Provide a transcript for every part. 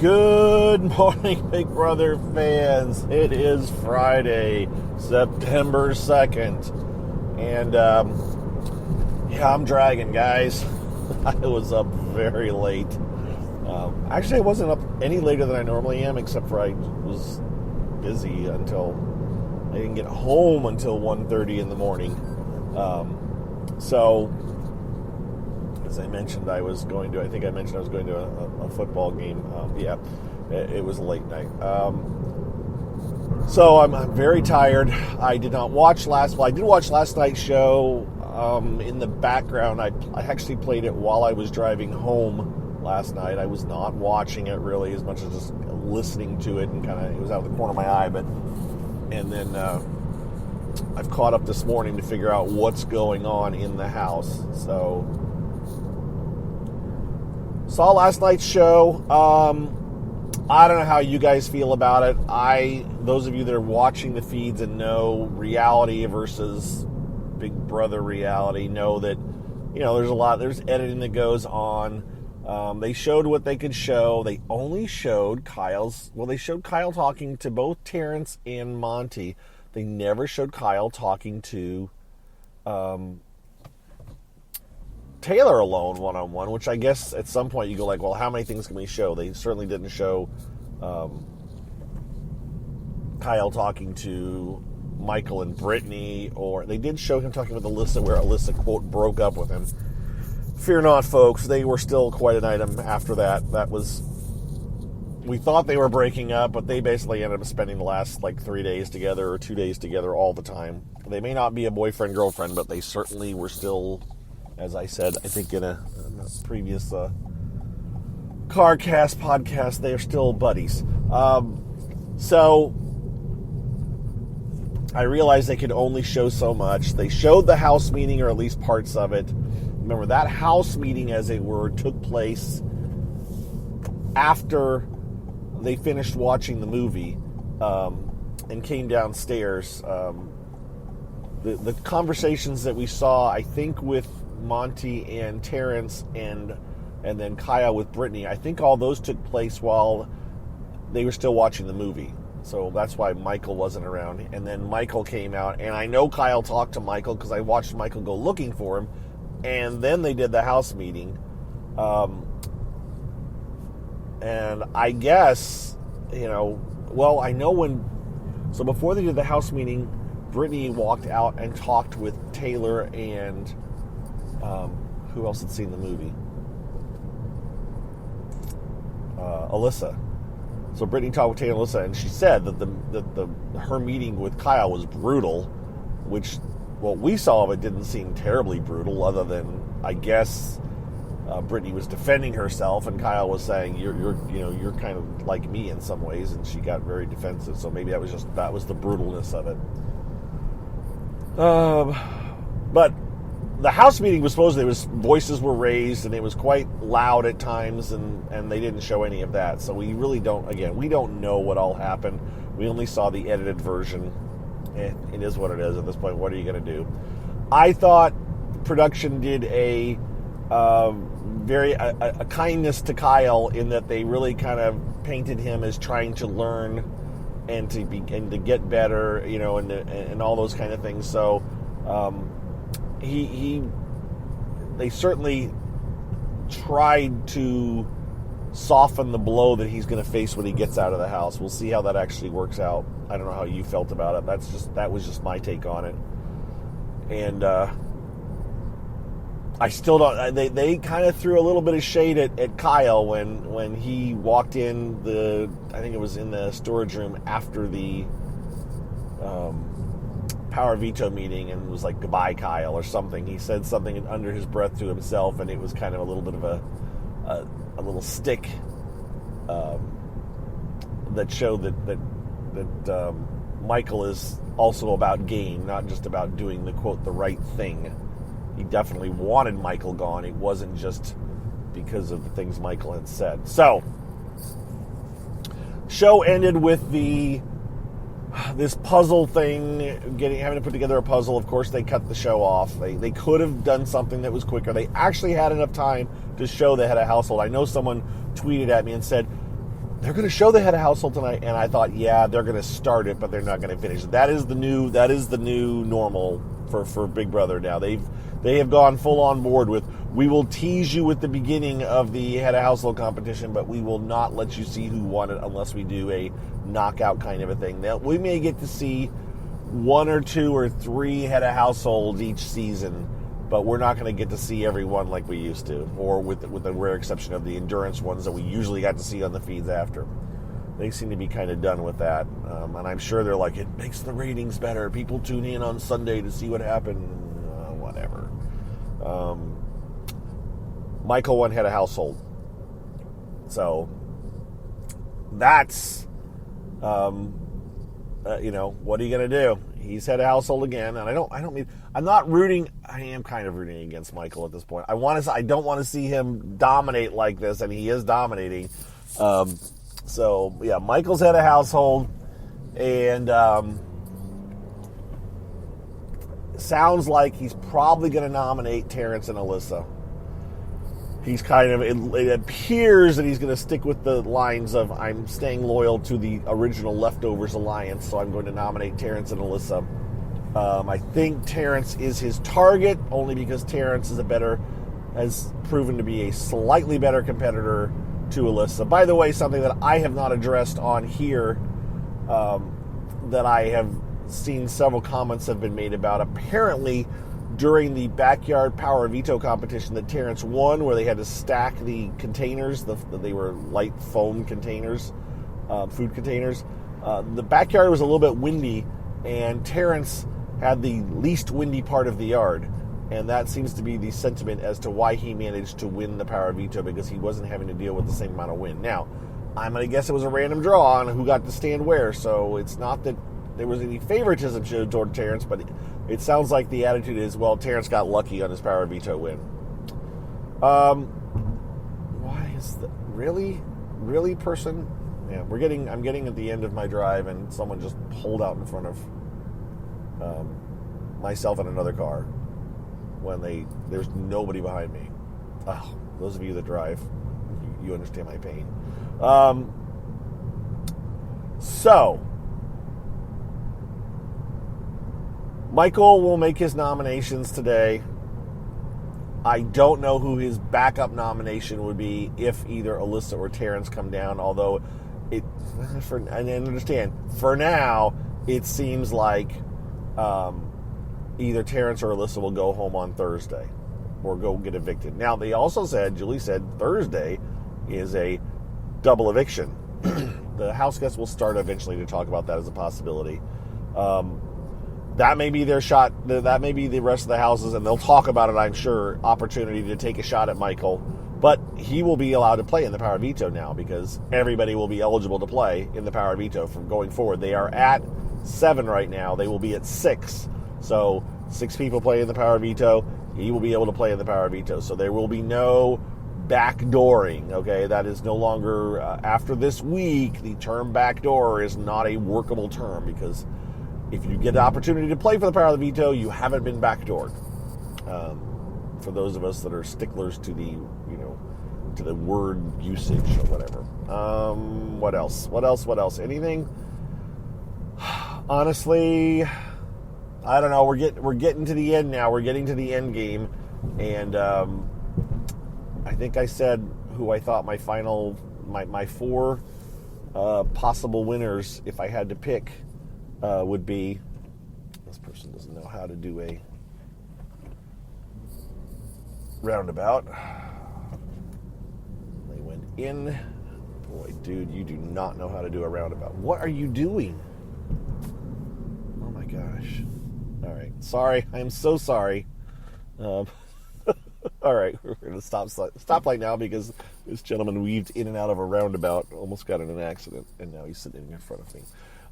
Good morning, Big Brother fans. It is Friday, September 2nd. And, I'm dragging, guys. I was up very late. Actually, I wasn't up any later than I normally am, except for I was busy until I didn't get home until 1:30 in the morning. So, as I mentioned, I was going to a football game. It was a late night. So I'm very tired. I did not watch I did watch last night's show in the background. I actually played it while I was driving home last night. I was not watching it really as much as just listening to it, and it was out of the corner of my eye. And then I've caught up this morning to figure out what's going on in the house. So saw last night's show. I don't know how you guys feel about it. Those of you that are watching the feeds and know reality versus Big Brother reality know that, there's editing that goes on. They showed what they could show. They only showed they showed Kyle talking to both Terrence and Monty. They never showed Kyle talking to Taylor alone, one-on-one, which I guess at some point you go like, well, how many things can we show? They certainly didn't show Kyle talking to Michael and Brittany, or they did show him talking with Alyssa, where Alyssa, quote, broke up with him. Fear not, folks, they were still quite an item after that. We thought they were breaking up, but they basically ended up spending the last 3 days together or 2 days together all the time. They may not be a boyfriend-girlfriend, but they certainly were still, as I said, I think in a previous CarCast podcast, they are still buddies. So I realized they could only show so much. They showed the house meeting, or at least parts of it. Remember, that house meeting, as it were, took place after they finished watching the movie and came downstairs. The conversations that we saw, I think, with Monty and Terrence and then Kyle with Brittany, I think all those took place while they were still watching the movie. So that's why Michael wasn't around. And then Michael came out, and I know Kyle talked to Michael because I watched Michael go looking for him. And then they did the house meeting. And I guess, I know so before they did the house meeting, Brittany walked out and talked with Taylor and who else had seen the movie? Alyssa. So Brittany talked with Taylor and Alyssa, and she said that her meeting with Kyle was brutal, which what we saw of it didn't seem terribly brutal, other than, I guess, Brittany was defending herself, and Kyle was saying, you're kind of like me in some ways, and she got very defensive. So maybe that was the brutalness of it. But the house meeting was supposedly, voices were raised, and it was quite loud at times, and they didn't show any of that. So we really we don't know what all happened. We only saw the edited version. It is what it is at this point. What are you going to do? I thought production did a kindness to Kyle, in that they really kind of painted him as trying to learn and to get better, and all those kind of things. So they certainly tried to soften the blow that he's going to face when he gets out of the house. We'll see how that actually works out. I don't know how you felt about it. That was just my take on it. And I still don't. They kind of threw a little bit of shade at Kyle when he walked in I think it was in the storage room after the Power Veto meeting, and was like, "Goodbye, Kyle," or something. He said something under his breath to himself, and it was kind of a little bit of a little stick that showed that Michael is also about game, not just about doing the, quote, the right thing. He definitely wanted Michael gone. It wasn't just because of the things Michael had said. So, show ended with this puzzle thing, having to put together a puzzle. Of course, they cut the show off. They could have done something that was quicker. They actually had enough time to show they had a household. I know someone tweeted at me and said, they're going to show the head of household tonight, and I thought, yeah, they're going to start it, but they're not going to finish it. That is the new normal for Big Brother now. They have gone full on board with, we will tease you at the beginning of the head of household competition, but we will not let you see who won it unless we do a knockout kind of a thing. Now, we may get to see 1 or 2 or 3 head of households each season, but we're not going to get to see everyone like we used to, or with the rare exception of the endurance ones that we usually got to see on the feeds after. They seem to be kind of done with that, and I'm sure they're like, it makes the ratings better. People tune in on Sunday to see what happened. Whatever. Michael won head of household, so that's what are you going to do? He's head of household again, and I'm not rooting. I am kind of rooting against Michael at this point. I don't want to see him dominate like this, and he is dominating. So yeah, Michael's head of household, and sounds like he's probably going to nominate Terrence and Alyssa. He's it appears that he's going to stick with the lines of, I'm staying loyal to the original Leftovers alliance, so I'm going to nominate Terrence and Alyssa. I think Terrence is his target, only because Terrence has proven to be a slightly better competitor to Alyssa. By the way, something that I have not addressed on here, that I have seen several comments have been made about. Apparently, during the backyard power veto competition that Terrence won, where they had to stack the containers, they were light foam containers, food containers, the backyard was a little bit windy, and Terrence had the least windy part of the yard, and that seems to be the sentiment as to why he managed to win the power veto, because he wasn't having to deal with the same amount of wind. Now, I'm going to guess it was a random draw on who got to stand where, so it's not that there was any favoritism showed toward Terrence, but it sounds like the attitude is, well, Terrence got lucky on his power veto win. Why is that? Really, person? Yeah, I'm getting at the end of my drive, and someone just pulled out in front of myself and another car when there's nobody behind me. Oh, those of you that drive, you understand my pain. So Michael will make his nominations today. I don't know who his backup nomination would be if either Alyssa or Terrence come down, although I understand, for now, it seems like either Terrence or Alyssa will go home on Thursday or go get evicted. Now, they also said, Julie said, Thursday is a double eviction. The house guests will start eventually to talk about that as a possibility. That may be their shot. That may be the rest of the houses, and they'll talk about it, I'm sure, opportunity to take a shot at Michael. But he will be allowed to play in the power veto now, because everybody will be eligible to play in the power veto from going forward. They are at 7 right now. They will be at 6. So 6 people play in the power veto. He will be able to play in the power veto. So there will be no backdooring, okay? That is no longer, after this week, the term backdoor is not a workable term, because if you get the opportunity to play for the power of the veto, you haven't been backdoored. For those of us that are sticklers to the, to the word usage or whatever. What else? Anything? Honestly, I don't know. We're getting to the end now. We're getting to the end game, and I think I said who I thought my 4 possible winners, if I had to pick, would be. This person doesn't know how to do a roundabout. They went in. Boy, dude, you do not know how to do a roundabout. What are you doing? Oh my gosh. All right. Sorry. I am so sorry. All right. We're going to stop right now, because this gentleman weaved in and out of a roundabout, almost got in an accident, and now he's sitting in front of me.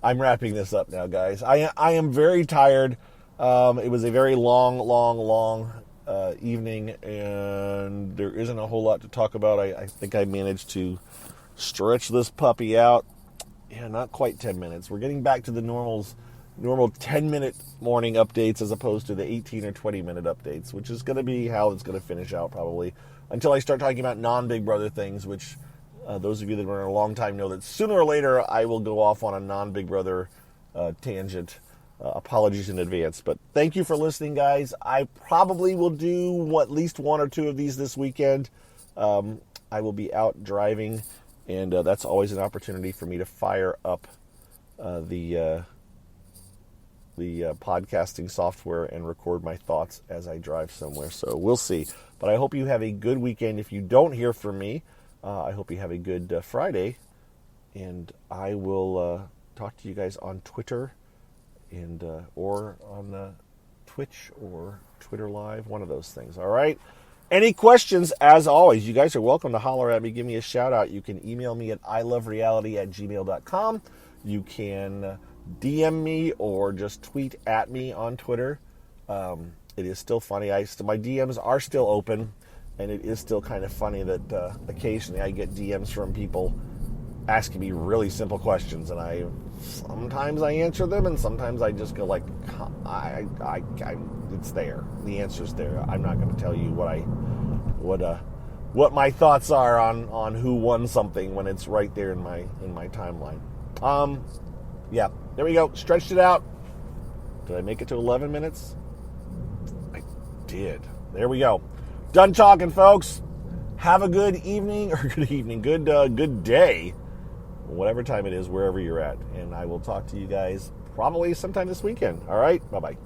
I'm wrapping this up now, guys. I am very tired. It was a very long evening, and there isn't a whole lot to talk about. I think I managed to stretch this puppy out. Yeah, not quite 10 minutes. We're getting back to the normal 10-minute morning updates as opposed to the 18 or 20-minute updates, which is going to be how it's going to finish out probably, until I start talking about non-Big Brother things, which Those of you that have been a long time know that sooner or later I will go off on a non-Big Brother tangent. Apologies in advance. But thank you for listening, guys. I probably will do at least one or two of these this weekend. I will be out driving, and that's always an opportunity for me to fire up the podcasting software and record my thoughts as I drive somewhere. So we'll see. But I hope you have a good weekend. If you don't hear from me, I hope you have a good Friday. And I will talk to you guys on Twitter and or on Twitch or Twitter Live, one of those things. All right? Any questions, as always, you guys are welcome to holler at me. Give me a shout out. You can email me at ilovereality@gmail.com. You can DM me or just tweet at me on Twitter. It is still funny. My DMs are still open, and it is still kind of funny that occasionally I get DMs from people asking me really simple questions, and sometimes I answer them, and sometimes I just go like, it's there. The answer's there. I'm not going to tell you what my thoughts are on who won something when it's right there in my timeline. Yeah, there we go. Stretched it out. Did I make it to 11 minutes? I did. There we go. Done talking, folks. Have a good evening, good day, whatever time it is, wherever you're at. And I will talk to you guys probably sometime this weekend. All right? Bye-bye.